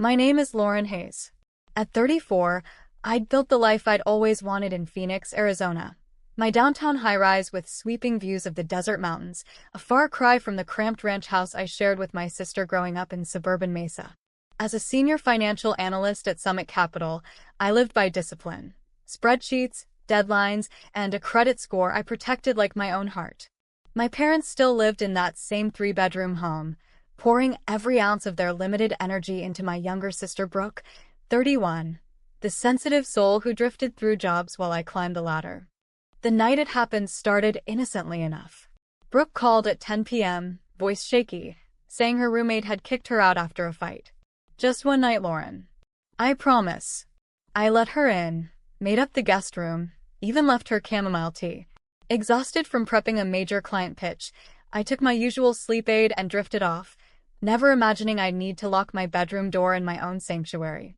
My name is Lauren Hayes. At 34, I'd built the life I'd always wanted in Phoenix, Arizona. My downtown high-rise with sweeping views of the desert mountains, a far cry from the cramped ranch house I shared with my sister growing up in suburban Mesa. As a senior financial analyst at Summit Capital, I lived by discipline. Spreadsheets, deadlines, and a credit score I protected like my own heart. My parents still lived in that same three-bedroom home, pouring every ounce of their limited energy into my younger sister Brooke, 31, the sensitive soul who drifted through jobs while I climbed the ladder. The night it happened started innocently enough. Brooke called at 10 p.m., voice shaky, saying her roommate had kicked her out after a fight. Just one night, Lauren. I promise. I let her in, made up the guest room, even left her chamomile tea. Exhausted from prepping a major client pitch, I took my usual sleep aid and drifted off, never imagining I'd need to lock my bedroom door in my own sanctuary.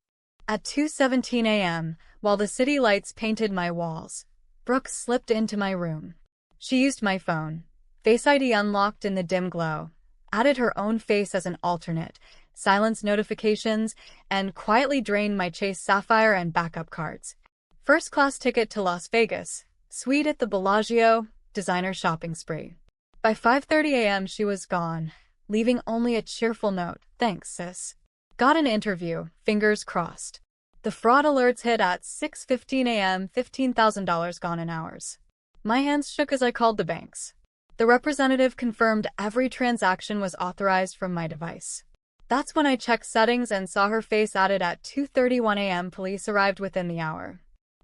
At 2:17 a.m., while the city lights painted my walls, Brooke slipped into my room. She used my phone, Face ID unlocked in the dim glow, added her own face as an alternate, silenced notifications, and quietly drained my Chase Sapphire and backup cards. First-class ticket to Las Vegas, suite at the Bellagio, designer shopping spree. By 5:30 a.m. she was gone, leaving only a cheerful note. Thanks, sis. Got an interview, fingers crossed. The fraud alerts hit at 6:15 a.m., $15,000 gone in hours. My hands shook as I called the banks. The representative confirmed every transaction was authorized from my device. That's when I checked settings and saw her face added at 2:31 a.m. Police arrived within the hour.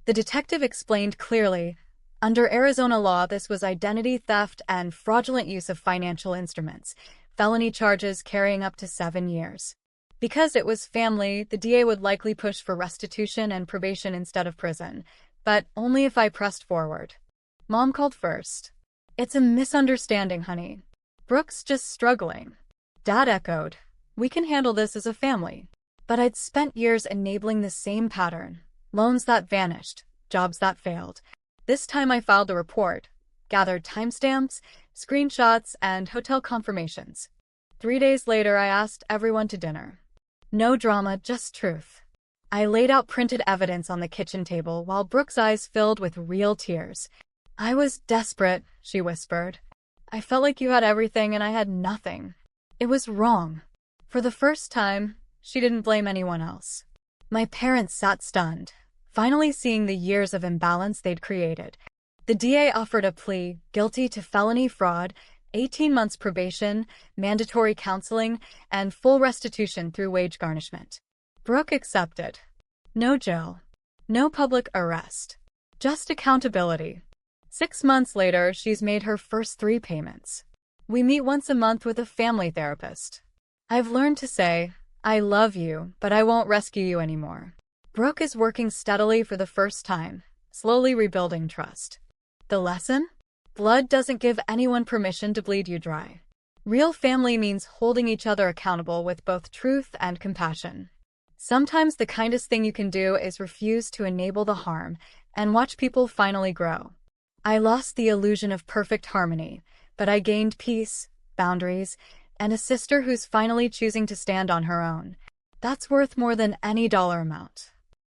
The detective explained clearly, under Arizona law, this was identity theft and fraudulent use of financial instruments, felony charges carrying up to 7 years. Because it was family, the DA would likely push for restitution and probation instead of prison, but only if I pressed forward. Mom called first. It's a misunderstanding, honey. Brooke's just struggling. Dad echoed. We can handle this as a family. But I'd spent years enabling the same pattern. Loans that vanished, jobs that failed. This time I filed a report, gathered timestamps, screenshots, and hotel confirmations. 3 days later, I asked everyone to dinner. No drama, just truth. I laid out printed evidence on the kitchen table while Brooke's eyes filled with real tears. I was desperate, she whispered. I felt like you had everything and I had nothing. It was wrong. For the first time, she didn't blame anyone else. My parents sat stunned, finally seeing the years of imbalance they'd created. The DA offered a plea, guilty to felony fraud, 18 months probation, mandatory counseling, and full restitution through wage garnishment. Brooke accepted. No jail. No public arrest. Just accountability. 6 months later, she's made her first 3 payments. We meet once a month with a family therapist. I've learned to say, I love you, but I won't rescue you anymore. Brooke is working steadily for the first time, slowly rebuilding trust. The lesson? Blood doesn't give anyone permission to bleed you dry. Real family means holding each other accountable with both truth and compassion. Sometimes the kindest thing you can do is refuse to enable the harm and watch people finally grow. I lost the illusion of perfect harmony, but I gained peace, boundaries, and a sister who's finally choosing to stand on her own. That's worth more than any dollar amount.